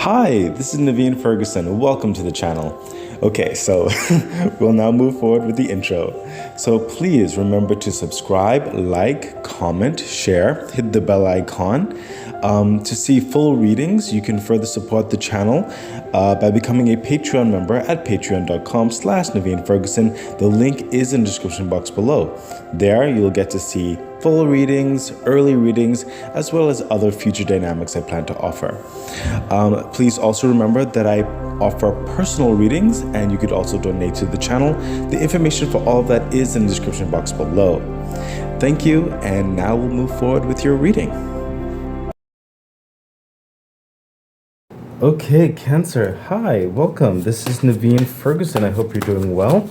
Hi, this is Naveen Ferguson. Welcome to the channel. Okay, so we'll now move forward with the intro. So please remember to subscribe, like, comment, share, hit the bell icon. To see full readings, you can further support the channel by becoming a Patreon member at patreon.com/Naveen Ferguson. The link is in the description box below. There, you'll get to see full readings, early readings, as well as other future dynamics I plan to offer. Please also remember that I offer personal readings, and you could also donate to the channel. The information for all of that is in the description box below. Thank you, and now we'll move forward with your reading. Okay, Cancer. Hi, welcome. This is Naveen Ferguson. I hope you're doing well.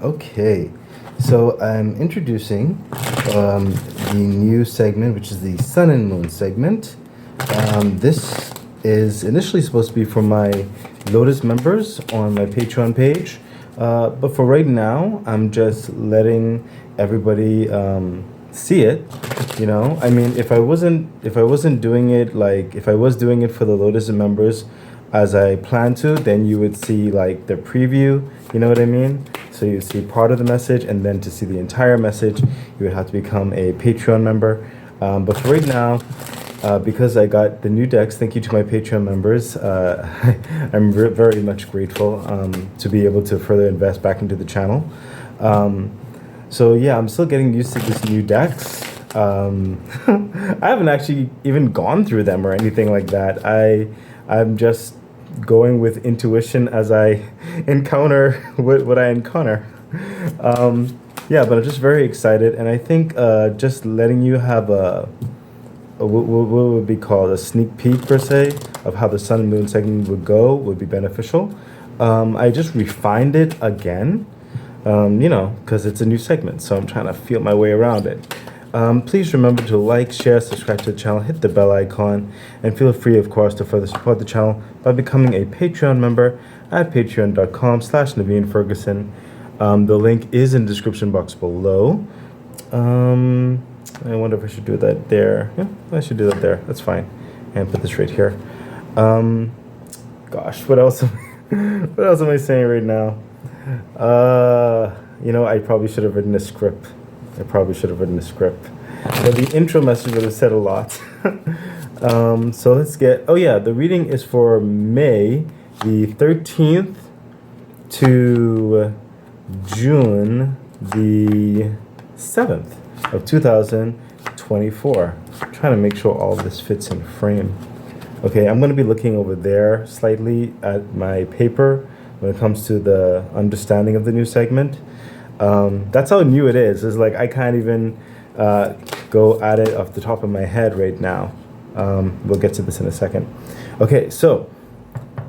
Okay, so I'm introducing the new segment, which is the Sun and Moon segment. This is initially supposed to be for my Lotus members on my Patreon page, but for right now, I'm just letting everybody see it. You know, I mean, if I wasn't doing it, like if I was doing it for the Lotus members as I planned to, then you would see like the preview, you know what I mean? So you see part of the message, and then to see the entire message, you would have to become a Patreon member. But for right now, because I got the new decks, thank you to my Patreon members. I'm very much grateful to be able to further invest back into the channel. So yeah, I'm still getting used to this new decks. I haven't actually even gone through them or anything like that. I'm just going with intuition as I encounter what I encounter. Yeah, but I'm just very excited, and I think just letting you have what would be called a sneak peek per se of how the Sun and Moon segment would go would be beneficial. I just refined it again, you know, because it's a new segment, so I'm trying to feel my way around it. Please remember to like, share, subscribe to the channel, hit the bell icon, and feel free, of course, to further support the channel by becoming a Patreon member at patreon.com/Naveen Ferguson. The link is in the description box below. I wonder if I should do that there. Yeah, I should do that there. That's fine. And put this right here. Gosh, what else am I saying right now? You know, I probably should have written a script. But the intro message would have said a lot. So let's get, oh yeah, the reading is for May the 13th to June the 7th of 2024. I'm trying to make sure all of this fits in frame. Okay, I'm going to be looking over there slightly at my paper when it comes to the understanding of the new segment. That's how new it is. It's like I can't even go at it off the top of my head right now. We'll get to this in a second. Okay, so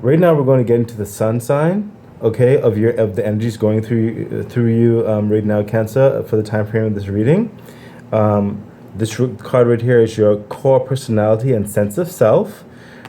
right now we're going to get into the sun sign, okay, of the energies going through you right now, Cancer, for the time frame of this reading. This card right here is your core personality and sense of self.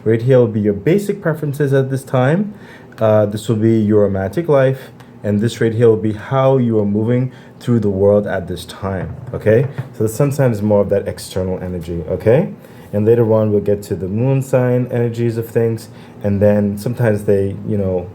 Right here will be your basic preferences at this time. This will be your romantic life. And this right here will be how you are moving through the world at this time, okay? So the sun sign is more of that external energy, okay? And later on, we'll get to the moon sign energies of things. And then sometimes they, you know,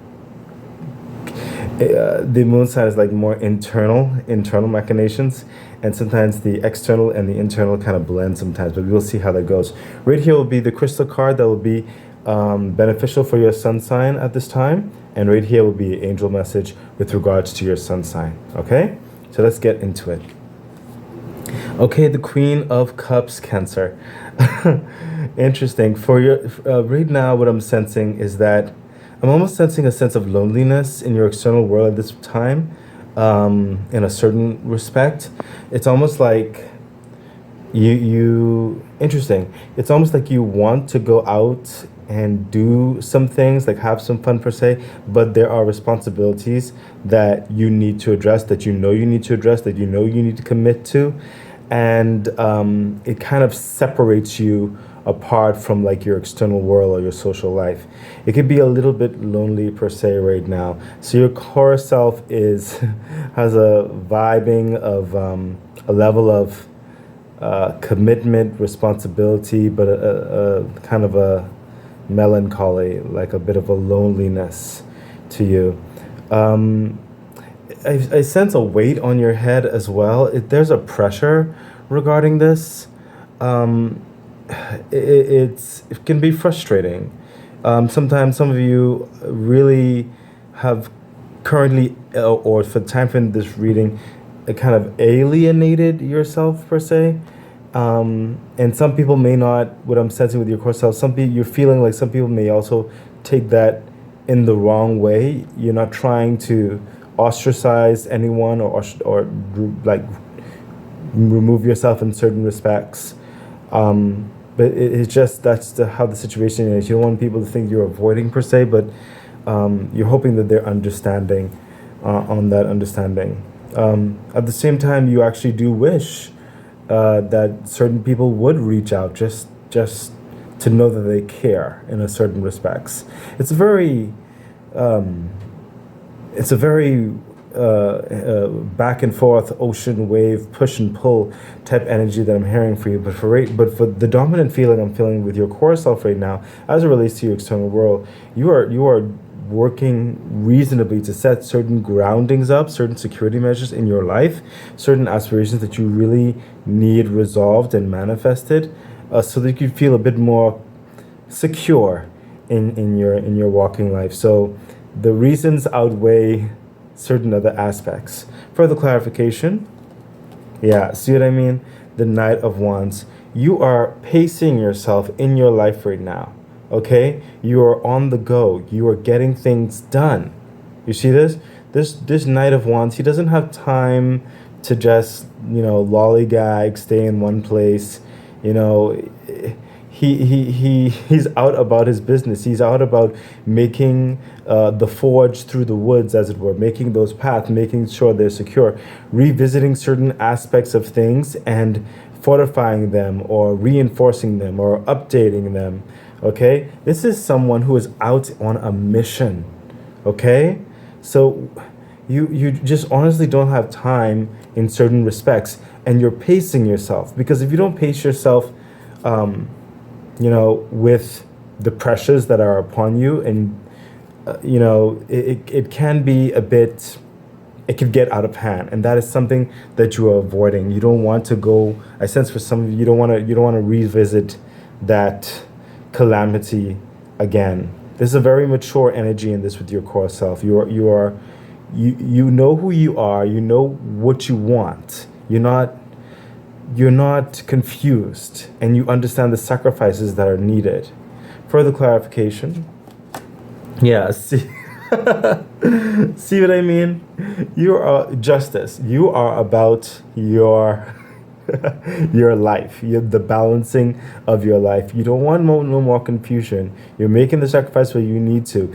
the moon sign is like more internal machinations. And sometimes the external and the internal kind of blend sometimes, but we'll see how that goes. Right here will be the crystal card that will be beneficial for your sun sign at this time. And right here will be an angel message with regards to your sun sign, okay? So let's get into it. Okay, the Queen of Cups, Cancer. Interesting. For your right now, what I'm sensing is that I'm almost sensing a sense of loneliness in your external world at this time, in a certain respect. It's almost like interesting. It's almost like you want to go out and do some things, like have some fun per se, but there are responsibilities that you need to address, that you know you need to address, that you know you need to commit to, and it kind of separates you apart from like your external world or your social life. It could be a little bit lonely per se right now. So your core self has a vibing of a level of commitment, responsibility, but a kind of a melancholy, like a bit of a loneliness to you. Um, I sense a weight on your head as well. There's a pressure regarding this. Um, it can be frustrating. Sometimes some of you really have currently, or for the time frame this reading, kind of alienated yourself per se. And some people may not, what I'm sensing with your core self, some people, you're feeling like some people may also take that in the wrong way. You're not trying to ostracize anyone or like remove yourself in certain respects. But it's just that's how the situation is. You don't want people to think you're avoiding per se, but you're hoping that they're understanding on that understanding. At the same time, you actually do wish that certain people would reach out just to know that they care in a certain respects. It's a very back and forth ocean wave push and pull type energy that I'm hearing for you. But for the dominant feeling I'm feeling with your core self right now, as it relates to your external world, you are working reasonably to set certain groundings up, certain security measures in your life, certain aspirations that you really need resolved and manifested, so that you feel a bit more secure in your walking life. So the reasons outweigh certain other aspects. Further clarification, yeah, see what I mean? The Knight of Wands. You are pacing yourself in your life right now, okay? You are on the go. You are getting things done. You see this? This Knight of Wands, he doesn't have time to just, lollygag, stay in one place, he's out about his business. He's out about making the forge through the woods, as it were, making those paths, making sure they're secure, revisiting certain aspects of things and fortifying them or reinforcing them or updating them. Okay, this is someone who is out on a mission. Okay, so you just honestly don't have time in certain respects, and you're pacing yourself, because if you don't pace yourself with the pressures that are upon you, and it can be a bit, it could get out of hand, and that is something that you are avoiding. You don't want to go. I sense for some of you, you don't want to revisit that calamity again. There's a very mature energy in this with your core self. You know who you are. You know what you want. You're not confused, and you understand the sacrifices that are needed. Further clarification. Yeah, see, see what I mean? You are justice. You are about your your life, the balancing of your life. You don't want no more confusion. You're making the sacrifice where you need to.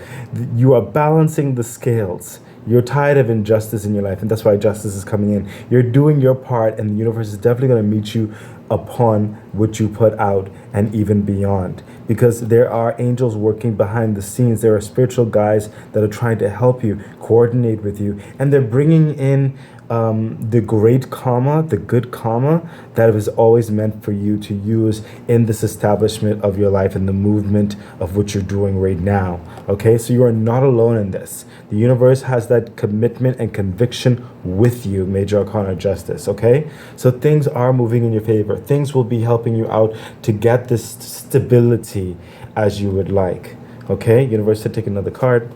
You are balancing the scales. You're tired of injustice in your life, and that's why justice is coming in. You're doing your part, and the universe is definitely going to meet you upon what you put out and even beyond, because there are angels working behind the scenes. There are spiritual guides that are trying to help you, coordinate with you, and they're bringing in the great karma, the good karma that was always meant for you to use in this establishment of your life and the movement of what you're doing right now. Okay, so you are not alone in this. The universe has that commitment and conviction with you, Major Arcana Justice. Okay, so things are moving in your favor. Things will be helping you out to get this stability as you would like. Okay, universe, to take another card.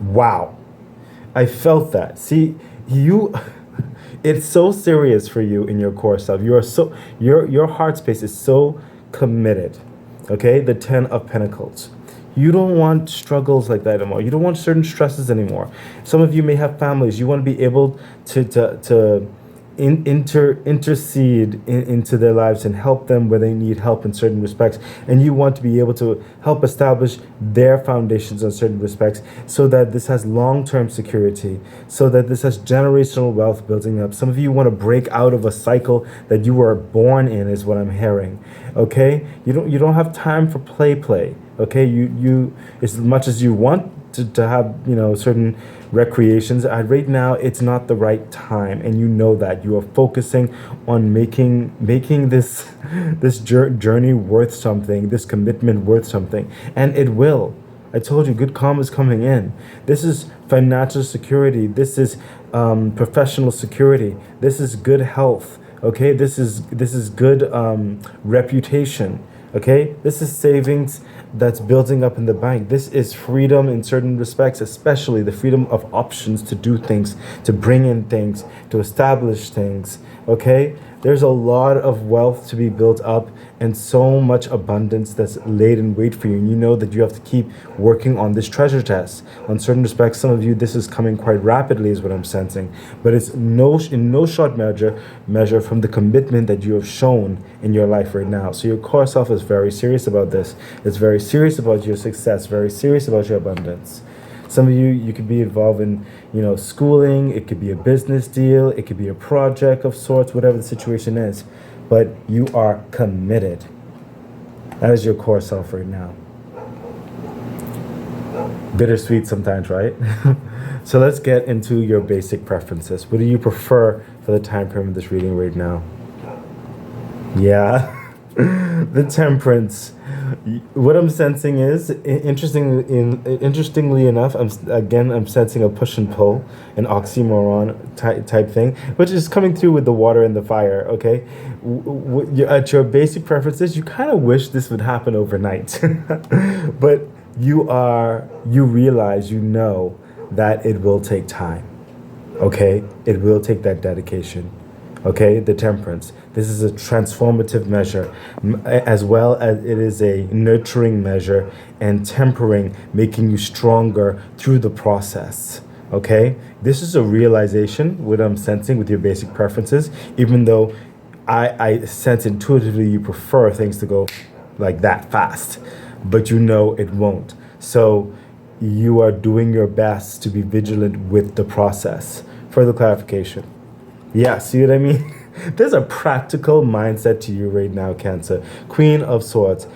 Wow, I felt that. See, it's so serious for you in your core self. You are so, your heart space is so committed. Okay, the 10 of Pentacles. You don't want struggles like that anymore. You don't want certain stresses anymore. Some of you may have families. You want to be able to intercede into their lives and help them where they need help in certain respects. And you want to be able to help establish their foundations in certain respects, so that this has long-term security, so that this has generational wealth building up. Some of you want to break out of a cycle that you were born in, is what I'm hearing. Okay? You don't have time for play. Okay, you as much as you want to have, you know, certain recreations, right now it's not the right time, and you know that you are focusing on making this journey worth something, this commitment worth something, and it will. I told you, good karma is coming in. This is financial security. This is professional security. This is good health. Okay, this is good reputation. Okay, this is savings that's building up in the bank. This is freedom in certain respects, especially the freedom of options to do things, to bring in things, to establish things. Okay, there's a lot of wealth to be built up and so much abundance that's laid in wait for you. And you know that you have to keep working on this treasure chest. On certain respects, some of you, this is coming quite rapidly, is what I'm sensing. But it's in no short measure from the commitment that you have shown in your life right now. So your core self is very serious about this. It's very serious about your success, very serious about your abundance. Some of you could be involved in, you know, schooling. It could be a business deal. It could be a project of sorts, whatever the situation is. But you are committed. That is your core self right now. Bittersweet sometimes, right? So let's get into your basic preferences. What do you prefer for the time frame of this reading right now? Yeah, the Temperance. What I'm sensing is, interestingly enough, I'm sensing a push and pull, an oxymoron type thing, which is coming through with the water and the fire. Okay, at your basic preferences, you kind of wish this would happen overnight, but you realize, you know, that it will take time. Okay, it will take that dedication. Okay, the Temperance. This is a transformative measure, as well as it is a nurturing measure and tempering, making you stronger through the process. Okay, this is a realization, what I'm sensing with your basic preferences, even though I sense intuitively you prefer things to go like that fast, but you know it won't. So you are doing your best to be vigilant with the process. Further clarification. Yeah, see what I mean? There's a practical mindset to you right now, Cancer. Queen of Swords.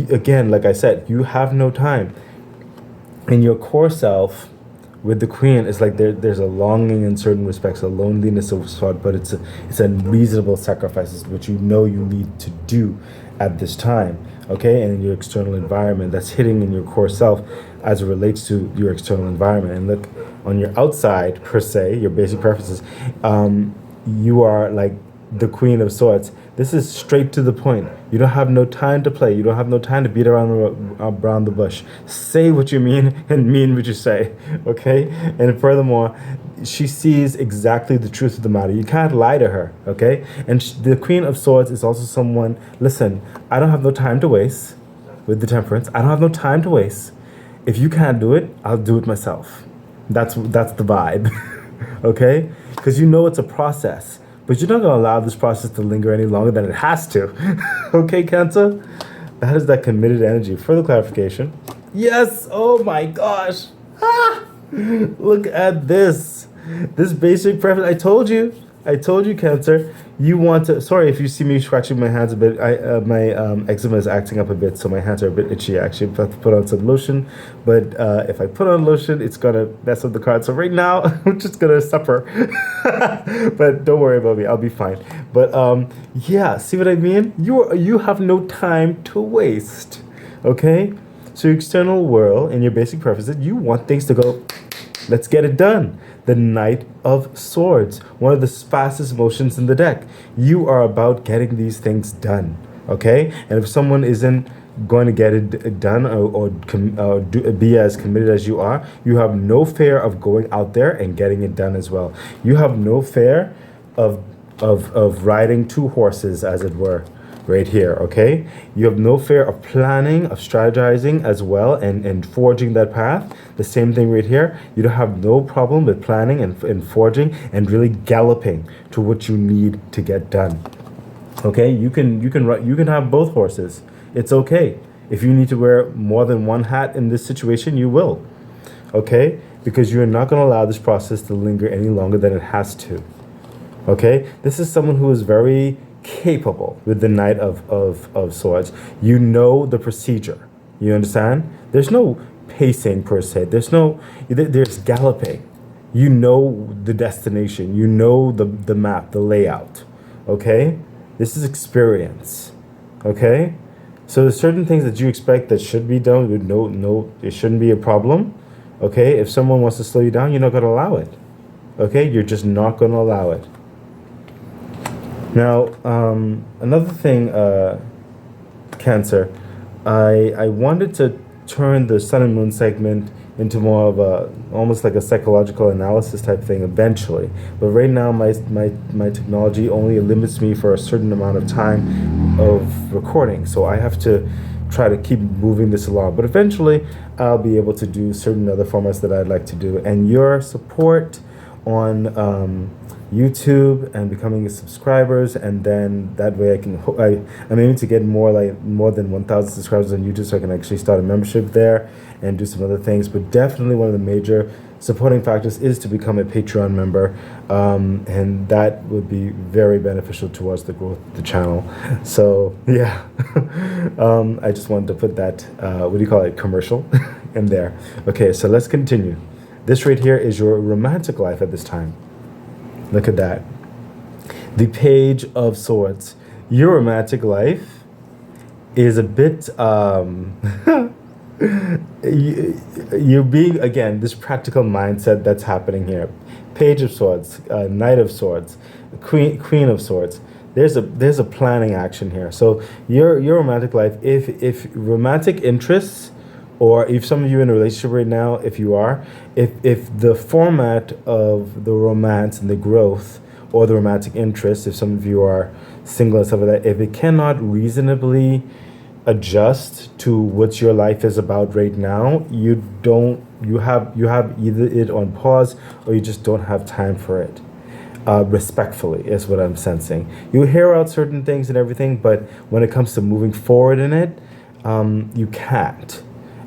Again, like I said, you have no time. In your core self, with the Queen, it's like there's a longing in certain respects, a loneliness of sort, but it's a reasonable sacrifices which you know you need to do at this time. Okay, and in your external environment, that's hitting in your core self as it relates to your external environment. And look, on your outside, per se, your basic preferences, you are like the Queen of Swords. This is straight to the point. You don't have no time to play. You don't have no time to beat around the bush. Say what you mean and mean what you say, okay? And furthermore, she sees exactly the truth of the matter. You can't lie to her, okay? And the Queen of Swords is also someone, listen, I don't have no time to waste with the Temperance. I don't have no time to waste. If you can't do it, I'll do it myself. That's the vibe, okay? Because you know it's a process, but you're not going to allow this process to linger any longer than it has to. Okay, Cancer? That is that committed energy. Further clarification. Yes! Oh my gosh! Ah! Look at this. This basic preference. I told you, Cancer. You want to. Sorry if you see me scratching my hands a bit. My eczema is acting up a bit, so my hands are a bit itchy. Actually, I have to put on some lotion. But if I put on lotion, it's gonna mess up the card. So right now, I'm just gonna suffer. But don't worry about me. I'll be fine. But yeah, see what I mean? You have no time to waste. Okay. So your external world and your basic preferences, you want things to go. Let's get it done. The Knight of Swords, one of the fastest motions in the deck. You are about getting these things done, okay? And if someone isn't going to get it done or be as committed as you are, you have no fear of going out there and getting it done as well. You have no fear of riding two horses, as it were. Right here, okay? You have no fear of planning, of strategizing as well, and forging that path. The same thing right here. You don't have no problem with planning and forging and really galloping to what you need to get done. Okay? You can have both horses. It's okay. If you need to wear more than one hat in this situation, you will. Okay? Because you're not going to allow this process to linger any longer than it has to. Okay? This is someone who is very capable with the Knight of Swords. You know the procedure. You understand? There's no pacing per se. There's galloping. You know the destination. You know the map, the layout. Okay? This is experience. Okay? So there's certain things that you expect that should be done. No, it shouldn't be a problem. Okay? If someone wants to slow you down, you're not going to allow it. Okay? You're just not going to allow it. Now, another thing, Cancer, I wanted to turn the Sun and Moon segment into more of a almost like a psychological analysis type thing eventually. But right now, my technology only limits me for a certain amount of time of recording, so I have to try to keep moving this along. But eventually, I'll be able to do certain other formats that I'd like to do, and your support on YouTube and becoming subscribers, and then that way I'm aiming to get more than 1,000 subscribers on YouTube, so I can actually start a membership there and do some other things. But definitely one of the major supporting factors is to become a Patreon member, and that would be very beneficial towards the growth of the channel. So yeah, I just wanted to put that commercial in there. Okay, so let's continue. This right here is your romantic life at this time. Look at that. The Page of Swords. Your romantic life is a bit, you're being, again, this practical mindset that's happening here. Page of Swords, Knight of Swords, Queen of Swords. There's a planning action here. So your romantic life, if romantic interests, or if some of you are in a relationship right now, if you are, if the format of the romance and the growth or the romantic interest, if some of you are single and stuff like that, if it cannot reasonably adjust to what your life is about right now, you have either it on pause or you just don't have time for it. Respectfully is what I'm sensing. You hear out certain things and everything, but when it comes to moving forward in it, you can't.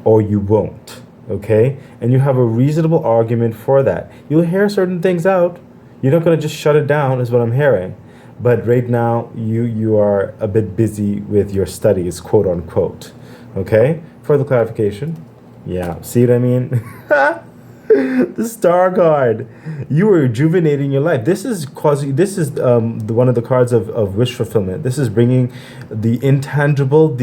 Or you won't, okay? And you have a reasonable argument for that. You'll hear certain things out. You're not going to just shut it down, is what I'm hearing. But right now, you are a bit busy with your studies, quote unquote, okay? Further clarification. Yeah, see what I mean? The Star card. You are rejuvenating your life. This is one of the cards of wish fulfillment. This is bringing the intangible,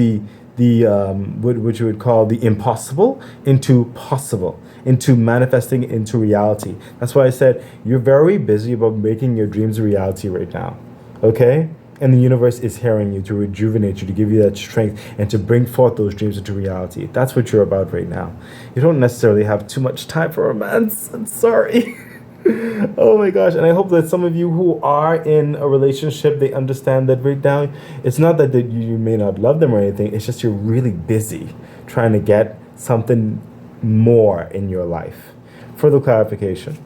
what you would call the impossible into possible, into manifesting into reality. That's why I said you're very busy about making your dreams a reality right now, okay? And the universe is hearing you to rejuvenate you, to give you that strength, and to bring forth those dreams into reality. That's what you're about right now. You don't necessarily have too much time for romance. I'm sorry. Oh my gosh. And I hope that some of you who are in a relationship, they understand that right now, it's not that you may not love them or anything. It's just you're really busy trying to get something more in your life. Further clarification.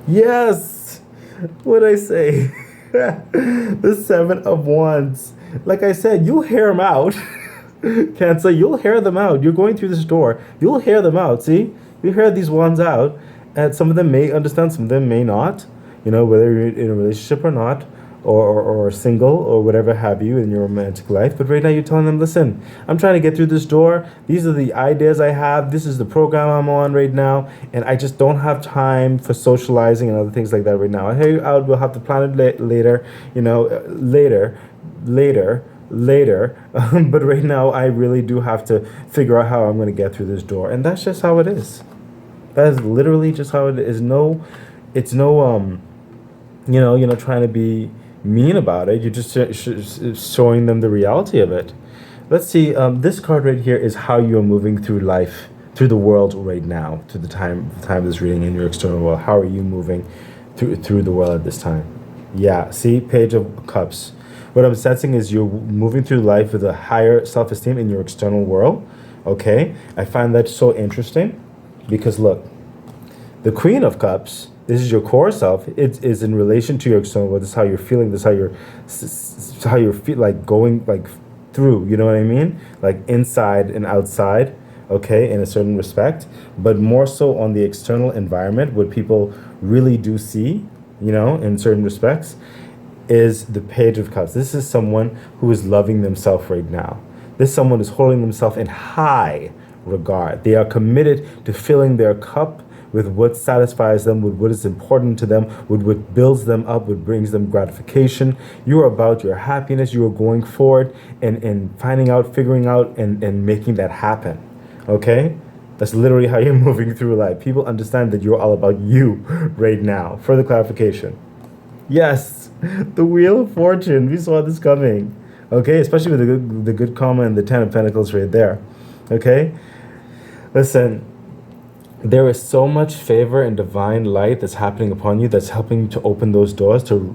Yes. What'd I say? The Seven of Wands. Like I said, you'll hear them out. Cancer, you'll hear them out. You're going through this door. You'll hear them out. See? You hear these wands out. And some of them may understand, some of them may not, whether you're in a relationship or not, or single, or whatever have you in your romantic life. But right now you're telling them, listen, I'm trying to get through this door. These are the ideas I have. This is the program I'm on right now. And I just don't have time for socializing and other things like that right now. I'll hear you out. We'll have to plan it later, later. But right now I really do have to figure out how I'm going to get through this door. And that's just how it is. That is literally just how it is. It's no, trying to be mean about it. You're just showing them the reality of it. Let's see. This card right here is how you're moving through life, through the world right now, to the time of this reading in your external world. How are you moving through the world at this time? Yeah. See, Page of Cups. What I'm sensing is you're moving through life with a higher self-esteem in your external world. Okay. I find that so interesting. Because look, the Queen of Cups, this is your core self. It is in relation to your external world. This is how you're feeling. This is how you're going through. You know what I mean? Like inside and outside. Okay, in a certain respect, but more so on the external environment, what people really do see, in certain respects, is the Page of Cups. This is someone who is loving themselves right now. This someone is holding themselves in high regard. They are committed to filling their cup with what satisfies them, with what is important to them, with what builds them up, what brings them gratification. You are about your happiness. You are going forward and finding out, figuring out, and making that happen. Okay? That's literally how you're moving through life. People understand that you're all about you right now. Further clarification. Yes, the Wheel of Fortune. We saw this coming. Okay? Especially with the good karma and the Ten of Pentacles right there. Okay? Listen. There is so much favor and divine light that's happening upon you that's helping to open those doors to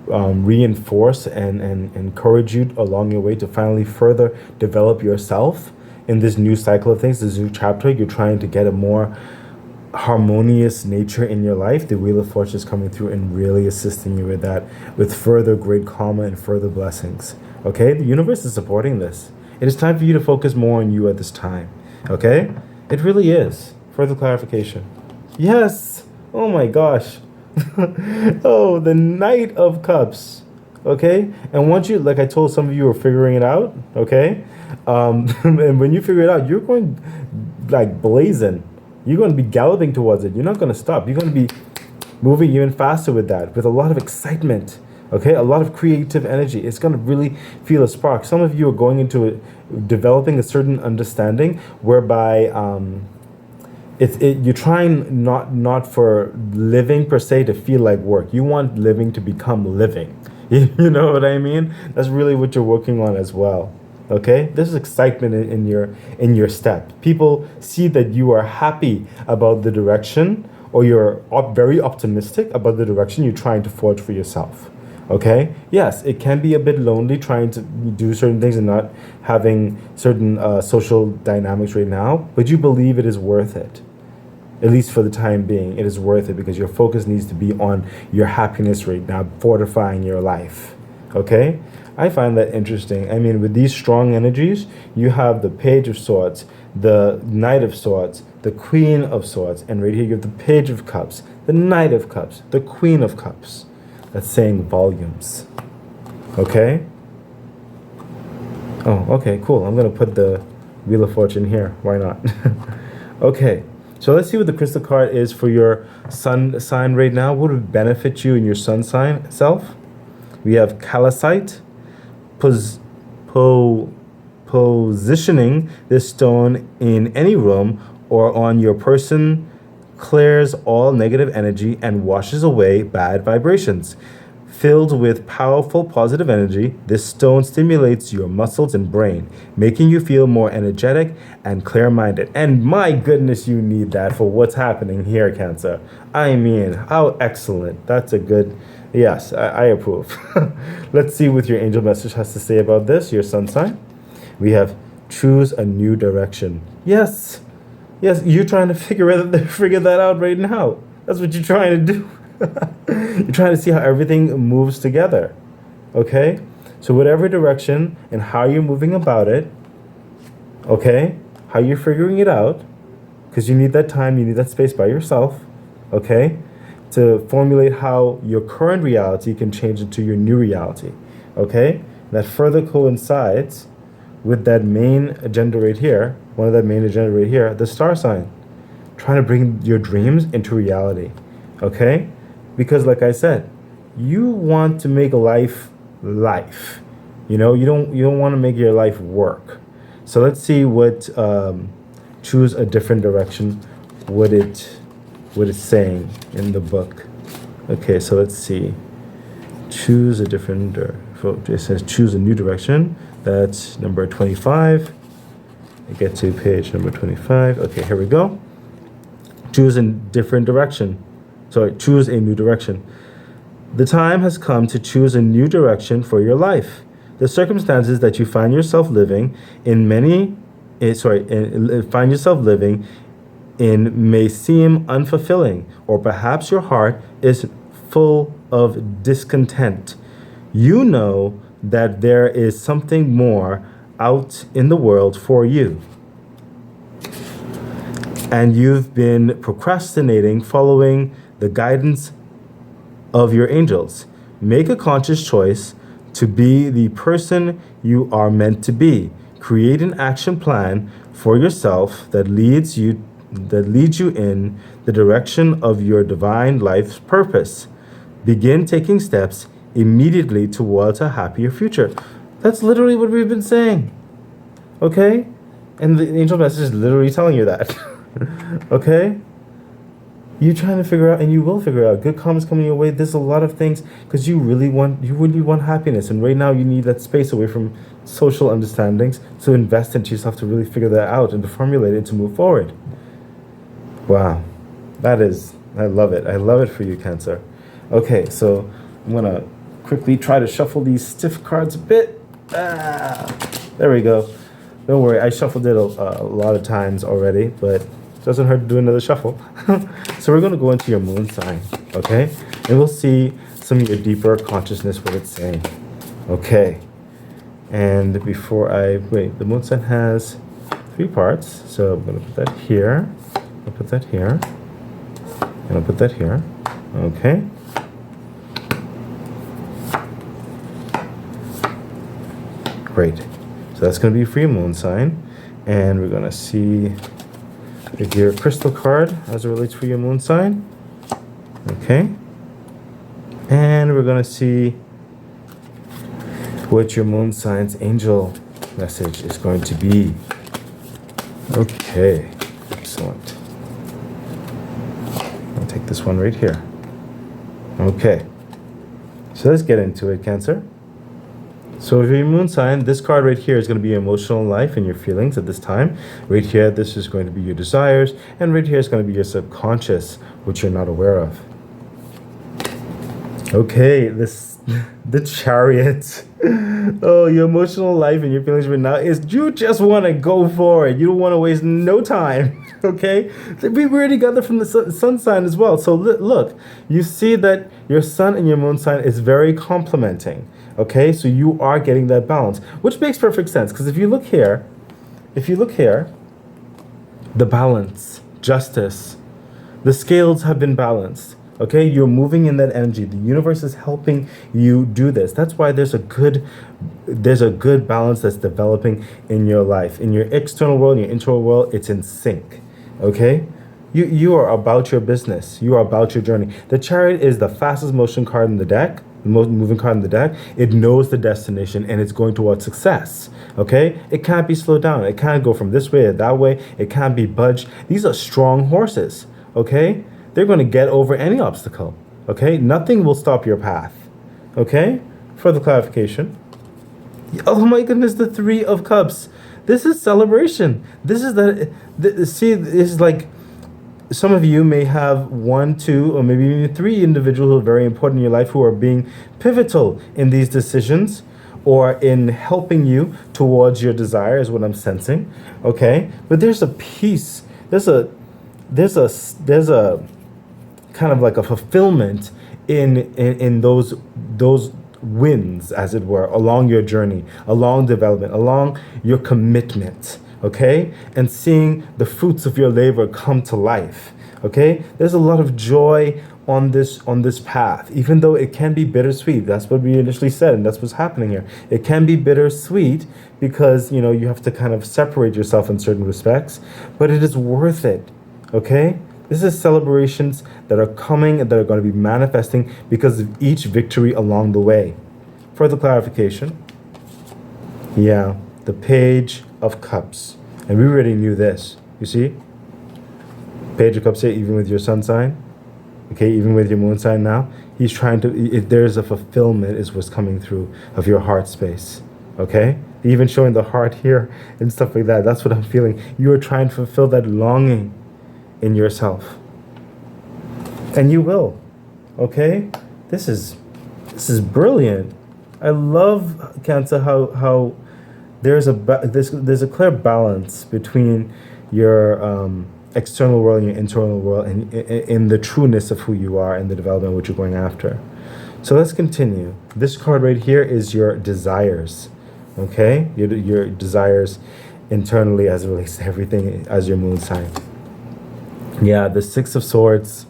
reinforce and encourage you along your way to finally further develop yourself in this new cycle of things, this new chapter. You're trying to get a more harmonious nature in your life. The Wheel of Fortune is coming through and really assisting you with that, with further great karma and further blessings. Okay? The universe is supporting this. It is time for you to focus more on you at this time. Okay? It really is. Further clarification. Yes. Oh my gosh. Oh, the Knight of Cups. Okay? And once you, like I told some of you, are figuring it out. Okay? And when you figure it out, you're going like blazing. You're going to be galloping towards it. You're not going to stop. You're going to be moving even faster with that, with a lot of excitement. Okay? A lot of creative energy. It's going to really feel a spark. Some of you are going into it, developing a certain understanding whereby you're trying not for living per se to feel like work. You want living to become living. You know what I mean? That's really what you're working on as well. Okay? There's excitement in your step. People see that you are happy about the direction, or you're very optimistic about the direction you're trying to forge for yourself. Okay? Yes, it can be a bit lonely trying to do certain things and not having certain social dynamics right now, but you believe it is worth it. At least for the time being, it is worth it because your focus needs to be on your happiness right now, fortifying your life. Okay? I find that interesting. I mean, with these strong energies, you have the Page of Swords, the Knight of Swords, the Queen of Swords, and right here you have the Page of Cups, the Knight of Cups, the Queen of Cups. That's saying volumes. Okay? Oh, okay, cool. I'm going to put the Wheel of Fortune here. Why not? Okay. So let's see what the crystal card is for your sun sign right now. What would benefit you in your sun sign self? We have calcite, positioning this stone in any room or on your person clears all negative energy and washes away bad vibrations. Filled with powerful positive energy, this stone stimulates your muscles and brain, making you feel more energetic and clear-minded. And my goodness, you need that for what's happening here, Cancer. I mean, how excellent. That's a good, yes, I approve. Let's see what your angel message has to say about this, your sun sign. We have choose a new direction. Yes, you're trying to figure that out right now. That's what you're trying to do. You're trying to see how everything moves together. Okay? So whatever direction and how you're moving about it, okay? How you're figuring it out, because you need that time, you need that space by yourself, okay? To formulate how your current reality can change into your new reality, okay? That further coincides with that main agenda right here, one of that main agenda right here, the star sign. Trying to bring your dreams into reality, okay? Because like I said, you want to make life. You know, you don't want to make your life work. So let's see what choose a different direction, what it's saying in the book. Okay, so let's see. Choose a different, it says choose a new direction. That's number 25. I get to page number 25. Okay, here we go. Choose a different direction. Choose a new direction. The time has come to choose a new direction for your life. The circumstances that you find yourself living in may seem unfulfilling, or perhaps your heart is full of discontent. You know that there is something more out in the world for you, and you've been procrastinating following the guidance of your angels. Make a conscious choice to be the person you are meant to be. Create an action plan for yourself that leads you in the direction of your divine life's purpose. Begin taking steps immediately towards a happier future. That's literally what we've been saying. Okay? And the angel message is literally telling you that. Okay? You're trying to figure out, and you will figure out. Good karma's coming your way. There's a lot of things because you really want happiness, and right now you need that space away from social understandings to invest into yourself to really figure that out and to formulate it to move forward. Wow, I love it. I love it for you, Cancer. Okay, so I'm gonna quickly try to shuffle these stiff cards a bit. There we go. Don't worry, I shuffled it a lot of times already, but it doesn't hurt to do another shuffle. So we're going to go into your moon sign, okay? And we'll see some of your deeper consciousness, what it's saying. Okay. And the moon sign has 3 parts. So I'm going to put that here. I'll put that here. And I'll put that here. Okay. Great. So that's going to be for your moon sign. And we're going to see your crystal card as it relates for your moon sign. Okay. And we're going to see what your moon sign's angel message is going to be. Okay. Excellent. I'll take this one right here. Okay. So let's get into it, Cancer. So if your moon sign, this card right here is going to be your emotional life and your feelings at this time. Right here, this is going to be your desires. And right here is going to be your subconscious, which you're not aware of. Okay, the Chariot. Oh, your emotional life and your feelings right now is you just want to go for it. You don't want to waste no time. Okay? We already got that from the sun sign as well. So look, you see that your sun and your moon sign is very complementing. Okay, so you are getting that balance, which makes perfect sense. Because if you look here, the balance, justice, the scales have been balanced. Okay, you're moving in that energy. The universe is helping you do this. That's why there's a good balance that's developing in your life. In your external world, in your internal world, it's in sync. Okay? You are about your business. You are about your journey. The Chariot is the fastest motion card in the deck. The most moving card in the deck. It knows the destination and it's going towards success. Okay? It can't be slowed down. It can't go from this way or that way. It can't be budged. These are strong horses. Okay? They're going to get over any obstacle. Okay? Nothing will stop your path. Okay? Further clarification. Oh my goodness, the 3 of Cups. This is celebration. This is see, this is like some of you may have 1, 2, or maybe even 3 individuals who are very important in your life who are being pivotal in these decisions or in helping you towards your desire is what I'm sensing. Okay? But there's a peace. There's a kind of like a fulfillment in those wins, as it were, along your journey, along development, along your commitment. Okay? And seeing the fruits of your labor come to life. Okay? There's a lot of joy on this path, even though it can be bittersweet. That's what we initially said, and that's what's happening here. It can be bittersweet because, you have to kind of separate yourself in certain respects, but it is worth it. Okay? This is celebrations that are coming and that are going to be manifesting because of each victory along the way. Further clarification. Yeah, the Page of Cups. And we already knew this. You see? Page of Cups here, even with your sun sign. Okay, even with your moon sign now. He's trying to, there's a fulfillment is what's coming through of your heart space. Okay? Even showing the heart here and stuff like that. That's what I'm feeling. You are trying to fulfill that longing in yourself. And you will. Okay? This is brilliant. I love, Cancer, how there's a clear balance between your external world and your internal world and in the trueness of who you are and the development which you're going after. So let's continue. This card right here is your desires. Okay? Your desires internally as it relates to everything as your moon sign. Yeah, the 6 of Swords.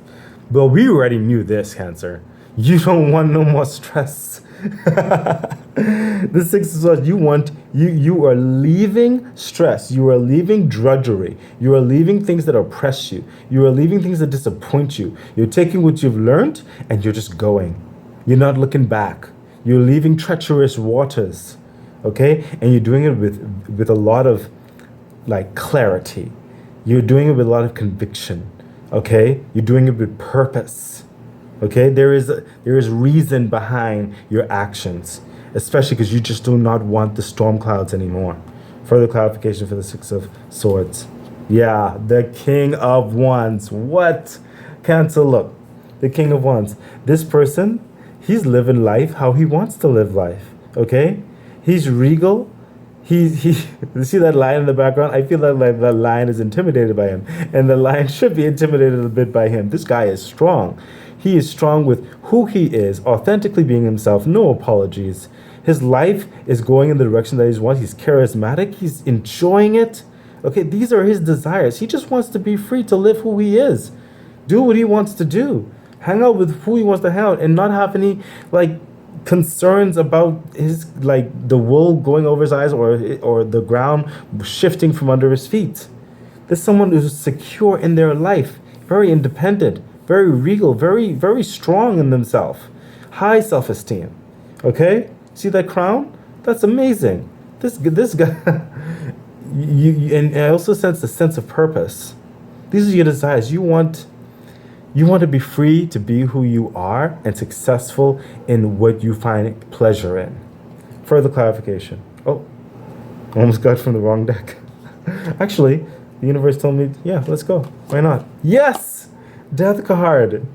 Well, we already knew this, Cancer. You don't want no more stress. The Six of Swords, you are leaving stress, you are leaving drudgery, you are leaving things that oppress you, you are leaving things that disappoint you. You're taking what you've learned and you're just going. You're not looking back. You're leaving treacherous waters, okay? And you're doing it with a lot of like clarity. You're doing it with a lot of conviction, okay? You're doing it with purpose, okay? There is reason behind your actions, especially because you just do not want the storm clouds anymore. Further clarification for the Six of Swords. Yeah, the King of Wands. What? Cancer, look. The King of Wands. This person, he's living life how he wants to live life, okay? He's regal. He you see that lion in the background? I feel like that lion is intimidated by him. And the lion should be intimidated a bit by him. This guy is strong. He is strong with who he is, authentically being himself, no apologies. His life is going in the direction that he wants. He's charismatic. He's enjoying it. Okay, these are his desires. He just wants to be free to live who he is. Do what he wants to do. Hang out with who he wants to hang out and not have any, like, concerns about his, like, the wool going over his eyes or the ground shifting from under his feet. There's someone who's secure in their life, very independent, very regal, very, very strong in themselves. High self-esteem. Okay? See that crown? That's amazing. This guy, and I also sense a sense of purpose. These are your desires. You want to be free to be who you are and successful in what you find pleasure in. Further clarification. Oh, almost got from the wrong deck. Actually, the universe told me, yeah, let's go. Why not? Yes! Death card.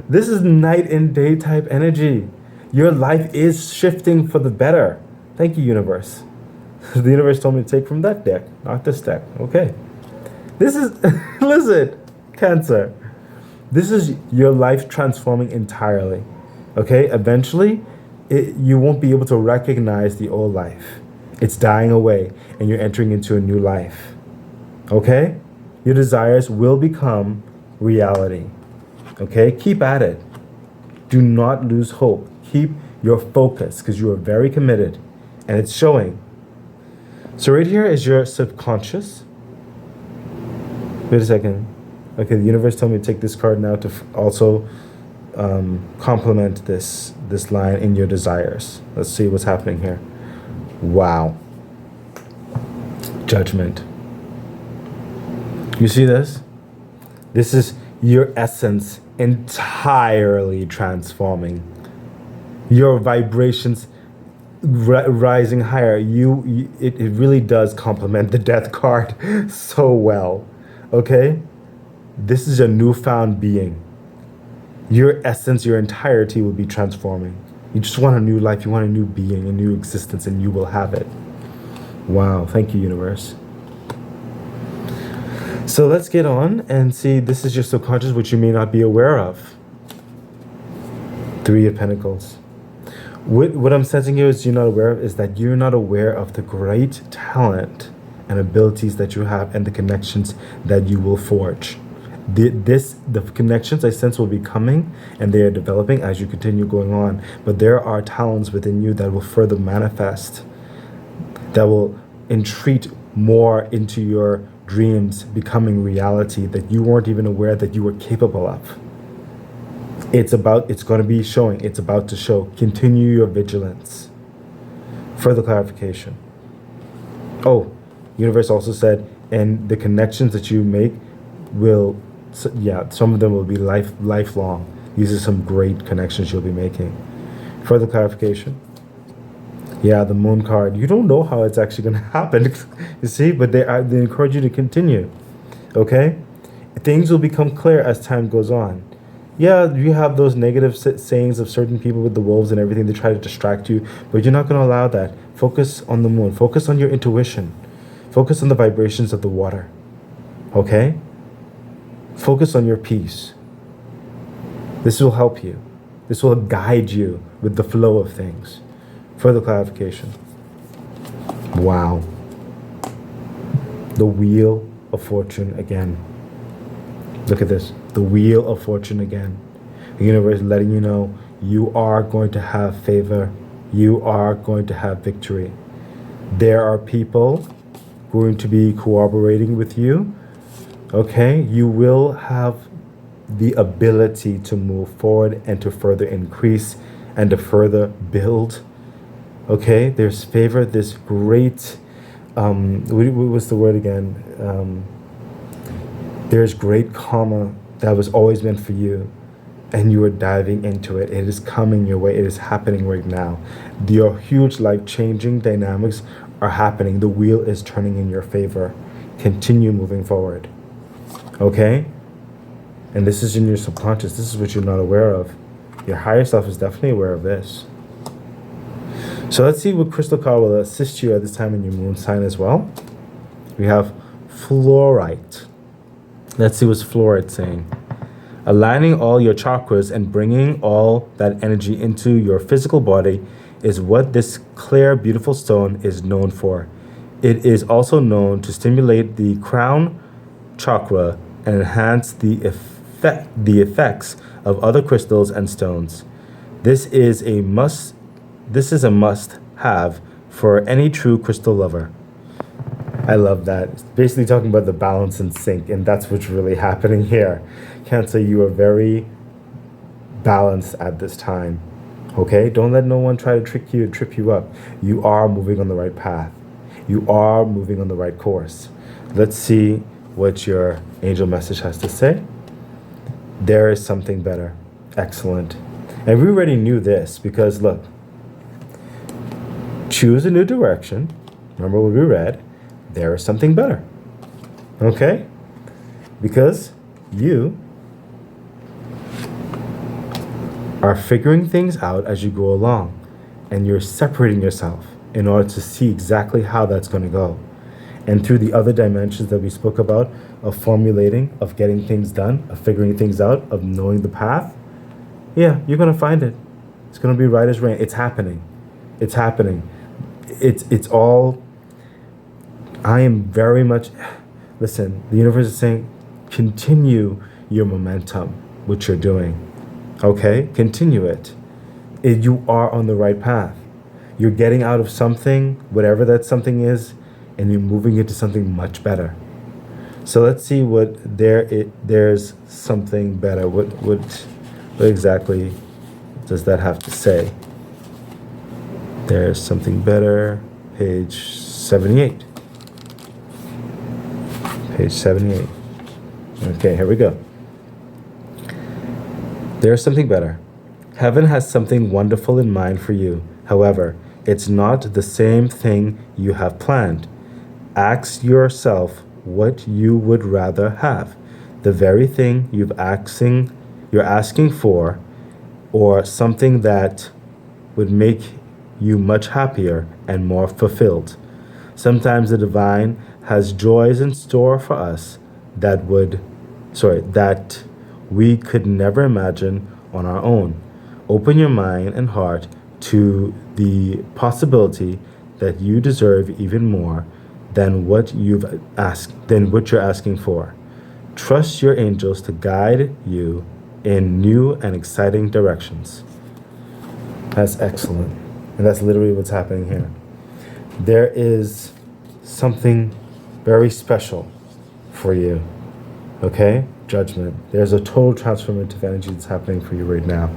This is night and day type energy. Your life is shifting for the better. Thank you, universe. The universe told me to take from that deck, not this deck. Okay. This is, listen, Cancer. This is your life transforming entirely. Okay? Eventually, you won't be able to recognize the old life. It's dying away, and you're entering into a new life. Okay? Your desires will become reality. Okay? Keep at it. Do not lose hope. Keep your focus because you are very committed and it's showing. So right here is your subconscious. Wait a second. Okay, the universe told me to take this card now to also complement this line in your desires. Let's see what's happening here. Wow. Judgment. You see this? This is your essence entirely transforming. Your vibrations rising higher. It really does complement the death card so well. Okay? This is a newfound being. Your essence, your entirety will be transforming. You just want a new life, you want a new being, a new existence, and you will have it. Wow, thank you, universe. So let's get on and see, this is your subconscious, which you may not be aware of. Three of Pentacles. What I'm sensing here is you're not aware of is that you're not aware of the great talent and abilities that you have and the connections that you will forge. The connections I sense will be coming and they are developing as you continue going on. But there are talents within you that will further manifest, that will entreat more into your dreams becoming reality that you weren't even aware that you were capable of. It's going to be showing. It's about to show. Continue your vigilance. Further clarification. Oh, universe also said, and the connections that you make will, yeah, some of them will be lifelong. These are some great connections you'll be making. Further clarification. Yeah, the moon card. You don't know how it's actually going to happen, you see, but they encourage you to continue. Okay? Things will become clear as time goes on. Yeah, you have those negative sayings of certain people with the wolves and everything. They try to distract you, but you're not going to allow that. Focus on the moon. Focus on your intuition. Focus on the vibrations of the water. Okay? Focus on your peace. This will help you. This will guide you with the flow of things. Further clarification. Wow. The Wheel of Fortune again. Look at this. The Wheel of Fortune again. The universe letting you know you are going to have favor. You are going to have victory. There are people going to be cooperating with you. Okay, you will have the ability to move forward and to further increase and to further build. Okay, there's favor, this great, what was the word again? There's great karma that was always meant for you, and you are diving into it. It is coming your way. It is happening right now. Your huge life-changing dynamics are happening. The wheel is turning in your favor. Continue moving forward. Okay? And this is in your subconscious. This is what you're not aware of. Your higher self is definitely aware of this. So let's see what crystal card will assist you at this time in your moon sign as well. We have fluorite. Let's see what's fluorite saying. Aligning all your chakras and bringing all that energy into your physical body is what this clear, beautiful stone is known for. It is also known to stimulate the crown chakra and enhance the effects of other crystals and stones. This is a must-have for any true crystal lover. I love that. It's basically talking about the balance and sync, and that's what's really happening here. Cancer, you are very balanced at this time. Okay? Don't let no one try to trick you and trip you up. You are moving on the right path. You are moving on the right course. Let's see what your angel message has to say. There is something better. Excellent. And we already knew this because look, choose a new direction. Remember what we read? There is something better. Okay? Because you are figuring things out as you go along, and you're separating yourself in order to see exactly how that's going to go. And through the other dimensions that we spoke about, of formulating, of getting things done, of figuring things out, of knowing the path, yeah, you're going to find it. It's going to be right as rain. It's happening. It's happening. It's all, I am very much, listen, the universe is saying, continue your momentum, what you're doing. Okay? Continue it. You are on the right path. You're getting out of something, whatever that something is, and you're moving into something much better. So let's see what there's something better. What exactly does that have to say? There's something better. Page 78. Page 78. Okay, here we go. There's something better. Heaven has something wonderful in mind for you. However, it's not the same thing you have planned. Ask yourself what you would rather have. The very thing you're asking for, or something that would make you much happier and more fulfilled. Sometimes the divine has joys in store for us that we could never imagine on our own. Open your mind and heart to the possibility that you deserve even more than what you're asking for. Trust your angels to guide you in new and exciting directions. That's excellent. And that's literally what's happening here. There is something very special for you. Okay? Judgment. There's a total transformative energy that's happening for you right now.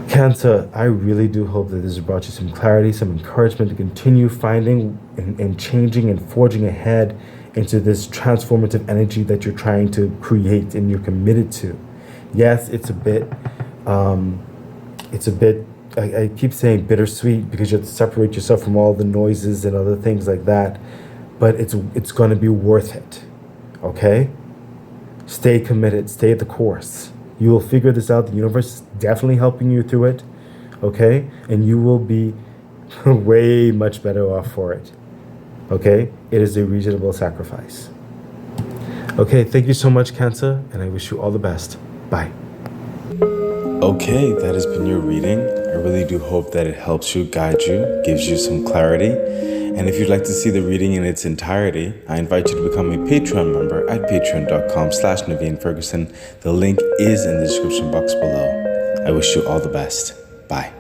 Cancer, I really do hope that this has brought you some clarity, some encouragement to continue finding and changing and forging ahead into this transformative energy that you're trying to create and you're committed to. Yes, it's a bit, I keep saying bittersweet because you have to separate yourself from all the noises and other things like that, but it's going to be worth it, okay? Stay committed, stay the course. You will figure this out. The universe is definitely helping you through it, okay? And you will be way much better off for it, okay? It is a reasonable sacrifice. Okay, thank you so much, Cancer, and I wish you all the best. Bye. Okay, that has been your reading. I really do hope that it helps you, guides you, gives you some clarity. And if you'd like to see the reading in its entirety, I invite you to become a Patreon member at patreon.com/Naveen Ferguson. The link is in the description box below. I wish you all the best. Bye.